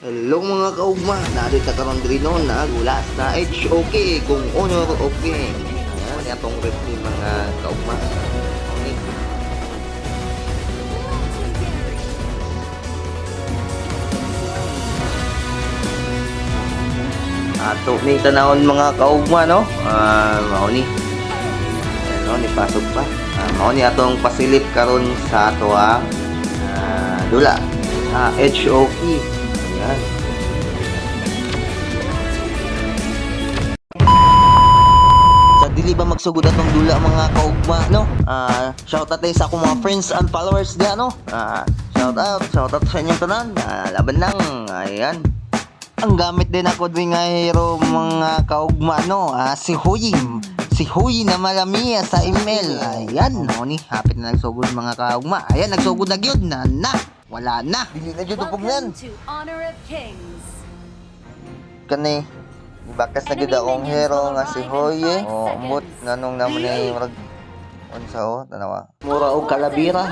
Hello mga kaugma, narito karon diri no na gulas na HOK kung honor okay. Ayan, atong rep ni mga kaugma. Okay. Ato ni tanawon mga kaugma no. Mao ni. Ano ni pasok pa. Mao ni atong pasilip karon sa ato dula. HOK. Ayan. Sa dili ba magsugod atong dula mga kaugma no? Shout out sa akong mga friends and followers diha no. Shout out sa inyong tanan. Laban lang. Ayan. Ang gamit din ako din nga hero mga kaugma no. Si Huyim. Si Huy na malami sa email. Ayan. Ni hapit na nagsugod mga kaugma. Ayan, nagsugod na gyud na. Wala na. Dili na gyud upugnan. Kani bakas na gyud akong hero nga si Huy. Umot nganong namon ni murag unsa tanawa. Mura og kalabira.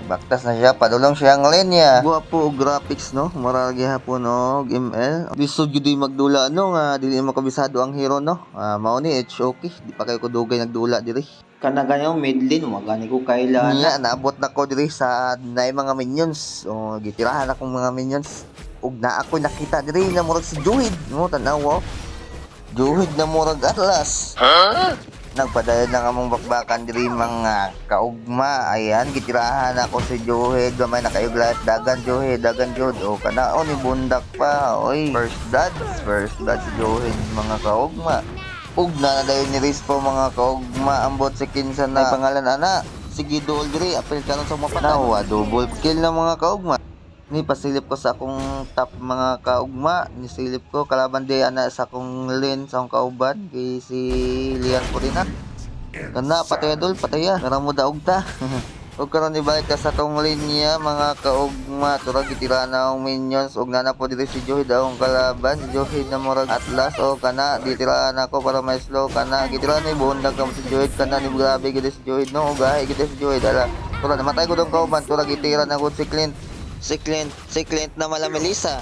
Baktas na siya, padulong siya ang linya. Guwapo og graphics no, mura gihapon og ML. Lisod gyud magdula no nga dili makabisado ang hero no. Mao ni HOK, di pa kayo ko dugay nagdula diri. Kana ganyo midlane magani ko kailan. Nya naabot na ko diri sa nay mga minions. Gitirahan akong mga minions. Ug na ako nakita diri na murag si Juhid, no tanaw. Juhid na murag Atlas. Nagpadayon na kamong bakbakan diri mga kaugma. Ayan, gitirahan ako si Juhid. Gamay na kayo dagan Juhid, dagan Jud. O kana ni bundak pa. Oy, first dad si Juhid mga kaugma. Ug na dayon ni Rispo mga kaugma. Ambot si Kinsa na pangalan ana. Sige dool diri, apil karon sa mga panawa. Double kill na mga kaugma. Ni pasilip ko sa akong top mga kaugma, ni silip ko kalaban di ana sa akong lane sa akong kauban kay si Lian Purina. Kana patay pataya, karamo daog ta. Ug karon ibalik ka sa tong lane niya mga kaugma, turag gitira na ang minions ug nana po diri si Joey daw ang kalaban, si Joey na murag Atlas o kana ditira na ako para may slow kana gitira ni bundag kam si Joey kana ni grabe gid si Joey no gahi gid si Joey dala. Turag namatay ko dong kauban, turag gitira na gud si Clint. Si Clint na malamelisa.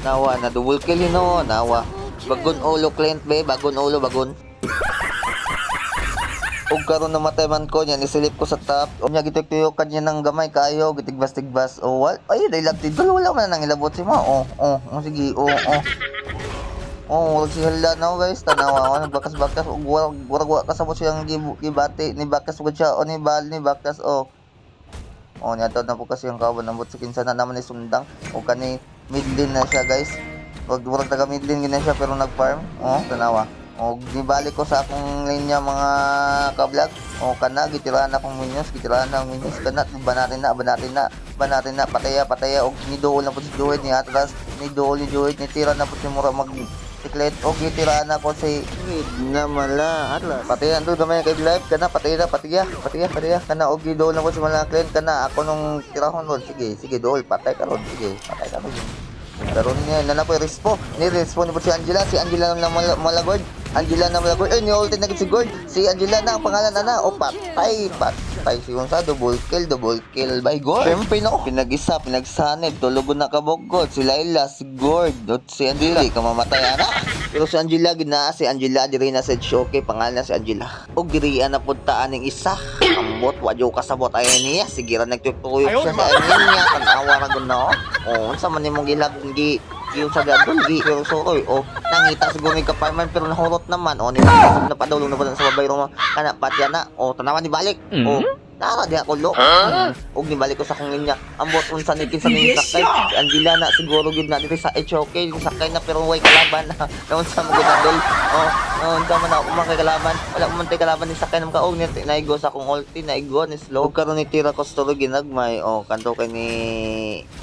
Nawa na double kill no, nawa. Bagon ulo Clint be, bagon ulo bagon. Ug karon namatay man ko niya nisilip ko sa top. Unya gitik-tuyok kanya nang gamay kayo, gitigbas-tigbas. Ay dai laptid wala man nang ilabot si mo. Sige. Wala si hala na guys, tanawa bakas-bakas ug wala kasabot siyang gibati ni bakas ug siya o ni bal ni bakas niya na po kasi ang kawan nambot sa kinsa na naman ni sundang o kani midlane na siya guys. Wag murag taga midlane gina siya pero nag-farm. Tanawa. Nibalik ko sa akong linya mga ka-vlog. Kana gitirahan akong minions, kana banatin na pataya og nidool na po si Joey ni Atlas, nidool ni Joey ni tira na po si mura mag siklet og gitirahan ako si na mala Atlas. Patayan to gamay kay live kana pataya kana og gidool na po si mala client kana ako nung tirahon ron sige dool patay ka ron karon niya na po respo ni po si Angela na malagod ni ulti na si Gord si Angela na ang pangalan ana patay sigon sa double kill by Gord siyempre no pinagsanib tulugon na kabogod si Laila si Gord at si Angela ka mamatay ana pero si Angela si Angela diri na sa HOK pangalan na si Angela og diri na punta aning isa ambot wadyo kasabot ay niya sige ra nagtutuyok siya sa niya tanawa ra gud no unsa man nimong yung sa gadol pero soroy nangita siguro may kaparman pero nahurot naman ni na padulong na ba sa babay ro kana patya na tanawan ni balik nara di ako lo og ni balik ko sa akong linya ambot unsa ni kinsa ni sakay si Angela na siguro gid na diri sa HOK sakay na pero way kalaban na unsa mo gadol unsa man ako man kay kalaban wala man tay kalaban ni sakay nam kaog ni naigo sa akong ulti naigo ni slow karon ni tira ko storo ginagmay kanto kay ni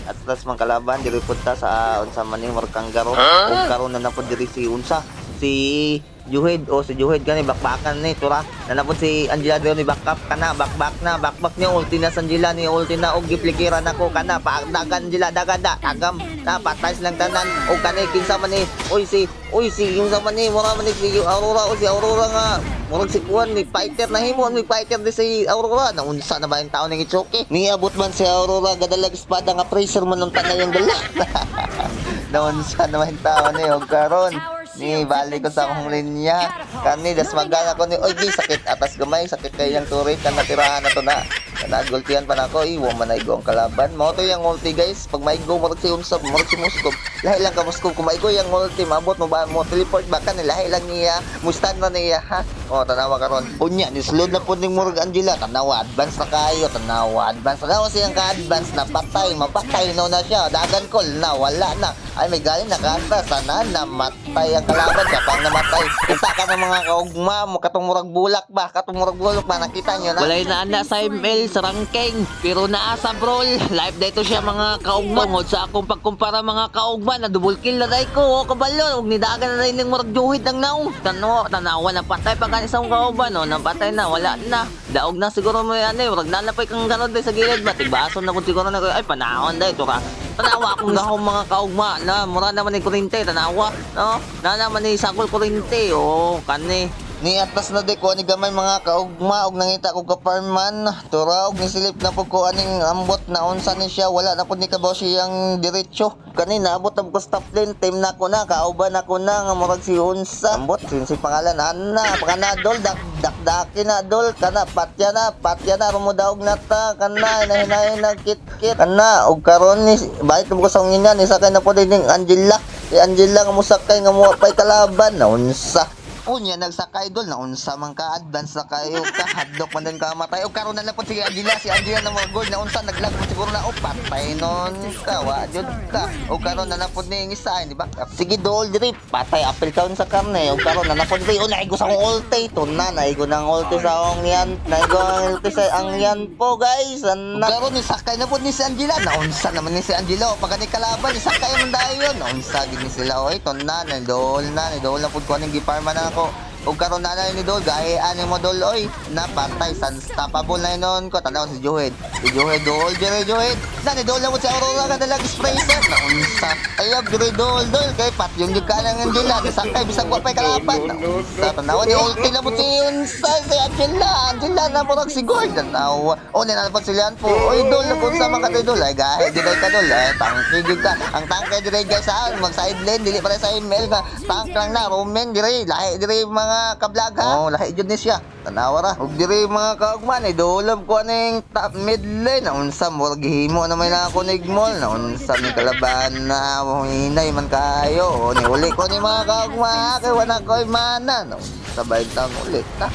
Atlas man kalaban diri punta sa unsa man ni Markanggaro ug karon na napod diri si unsa si Juhid si Juhid gani bakbakan ni tura nanapod si Angela diri ni backup kana backback niya ulti na sa Angela ni ulti na og giplikiran ako kana dagan Angela tagam na patay silang tanan og kanay kinsa man ni si yung sa man ni mura man ni si Aurora nga murag si Kuan ni fighter na himo, ni fighter di si Aurora. Naunsa na ba yung tao ng Itsuki? Niabot man si Aurora gadalag espada nga pressure man nung tanay yung dala. Naunsa na ba yung tao ni og karon? Ni balik ko sa akong linya. Kani das magana ko ni oy di sakit atas gamay, sakit kay yang turret kan natirahan na to na. Nagultihan pa na ako, iwa man ay go ang kalaban. Mao to yung ulti guys, pag may go murag si Unsab, murag si Moskov. Lahi lang ka Moskov, kung may go yung ulti, mabot mo ba mo teleport ba ka ni lahi lang niya, mustan na niya ha. O tanawa karon. Unya ni slod na pud ning murag Angela, tanawa advance na kayo, tanawa advance. Tanawa siyang ka-advance na patay, mapatay na siya. Dagan call na wala na. Ay may galing nakata sana namatay ang kalaban ka pang namatay. Kita ka ng mga kaugma mo katong murag bulak ba, katong murag bulak ba nakita nyo na. Walay na ana sa ML sa ranking pero naa sa brawl live dito siya mga kaugma ngod sa akong pagkumpara mga kaugma na double kill na dai ko kabalo ug nidagan na ning murag juhid ng naong tanawa na patay pa kan isang kaugma no napatay na wala na daog na siguro mo yan murag nalapay kang ganod dai sa gilid ba tigbason na kun siguro na ay panahon dai to ka tanawa akong gahom mga kaugma na mura naman ni kurente tanawa no na naman ni sakol kurente o kani Ni atas na di ko ani gamay mga kaugma og nangita ko kaparman tura og nisilip na pud ko aning ambot na unsa ni siya wala na pud ni kabaw siyang diretso kanina abot na ko stop lane team na ko na kauban ako na nga murag si unsa ambot si pangalan ana panganadol dakdaki na dol kana patya na rumudaog na ta kana hinahin na kit kana og karon ni bait mo ko sa nginan isa kay na pud ning Angela si Angela nga musakay nga muapay kalaban na unsa unya nagsakay dol na unsa man ka advance na kayo ka hadlok man din ka matay o karon na lang po si Angela na mga gold na unsa naglag mo siguro na patay non ka wa jud ka o karon na lang po ni isa di ba sige dol diri patay apil kaon sa karne o karon na lang po diri o naigo sa akong ulti to na naigo nang ulti sa akong yan naigo ang ulti sa ang yan po guys na karon ni sakay na po ni si Angela na unsa naman ni si Angela o pag ni kalaban ni sakay man dayon na unsa gid ni sila oy to na dol na po ko ning giparma na o karon na ni dol gahi ani mo dol oy napatay unstoppable na noon ko tanaw si Johed dol Johed na ni dol na mo si Aurora ka dalag spray set na unsa ayaw dire dol kay pat yung ka nang Angela sakay bisag wa pay kalaban sa tanaw ni ulti na mo si unsa si Angela na mo si Gord tanaw o ni na po sila po oy dol kung sa mga ka dol ay gahi dire ka dol ay tangke gid ka ang tangke dire guys sa mag side lane dili para sa email ka tank lang na Roman dire lahi dire mga kablag ha lahi jud ni siya tanawa ra ug diri mga kaugman idolom ko aning top mid lane unsa mo gihimo na may na ako nigmol na unsa ni kalaban na hinay man kayo ni uli ko ni mga kaugma kay wala koy mana no sabay tang ulit ta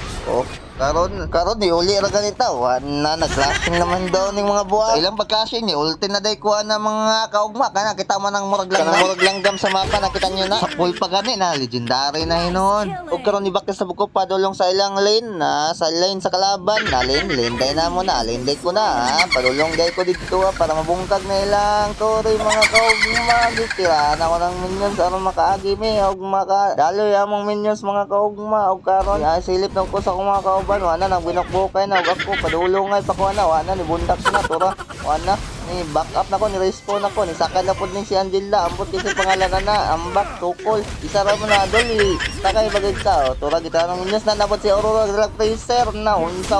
karon ni uli ra ganita na nag-crashing naman daw ning mga buwan ilang pag-crashing ni ulti na day kuha na mga kaugma kana kita man ang murag langgam sa mapa nakita nyo na sa pool pa gani na legendary na hinon ug karon ni bakit sa buko padulong sa ilang lane na sa lane sa kalaban na lane day na mo na lane day ko na ha padulong day ko dito para mabungkag na ilang tore mga kaugma gitira na ko ng minions aron makaagi mi ug makadaloy among minions mga kaugma ug karon silip na ko sa mga kaugma wala nang binukbukay na ug ako padulongay pa ko na wala ni bundak na tura wala ni back up na ko ni respawn ako ni sakay na pud ning si Angela ambot kasi pangalan na ambak tukol isa ra mo na doli takay bagay sa tura kita nang news na nabot si Aurora dalag tracer na unsa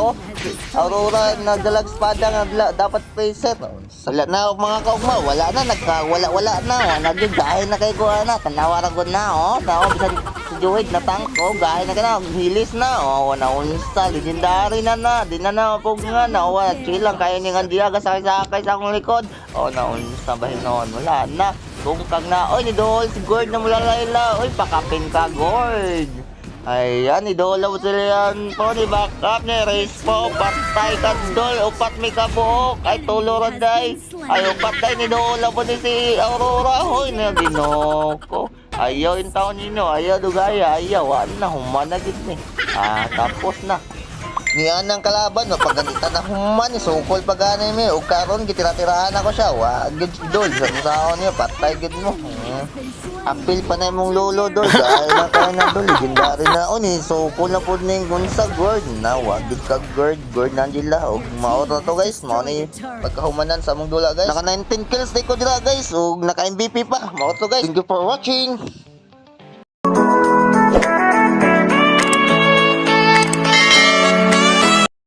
Aurora nagdalag espada nga dapat tracer wala na mga kaugma wala na wala na gyud gahi na kay ko ana tanawa ra gud na bisan si Joed na tank gahi na kana hilis na na unsa legendary na di na pug nga na chill lang kaya ni Angela sakay sa akong likod na unsa ba hinon wala na tungkag na oy ni Dol si Gord na mula layla oy pakapin ka Gord ayan idola mo sila yan po ni backup ni race po patay ka Dol upat may kabuok ay tuloran day ay upat day ni Dola po ni si Aurora hoy na ginoko ayaw yung taon ninyo ayaw dugaya ayaw na humanagit ni tapos na niyan ang kalaban pagganita na human sukol pagani mi ug karon gitira-tirahan ako siya gid dol sa niya patay gid mo apil pa na imong lolo dol dahil na kayo na dol legendary na ni sukol na pud ning unsa Gord na gid ka Gord na Angela ug maoro to guys mao ni pagkahumanan sa among dula guys naka 19 kills day ko dira guys ug naka MVP pa maoro to guys thank you for watching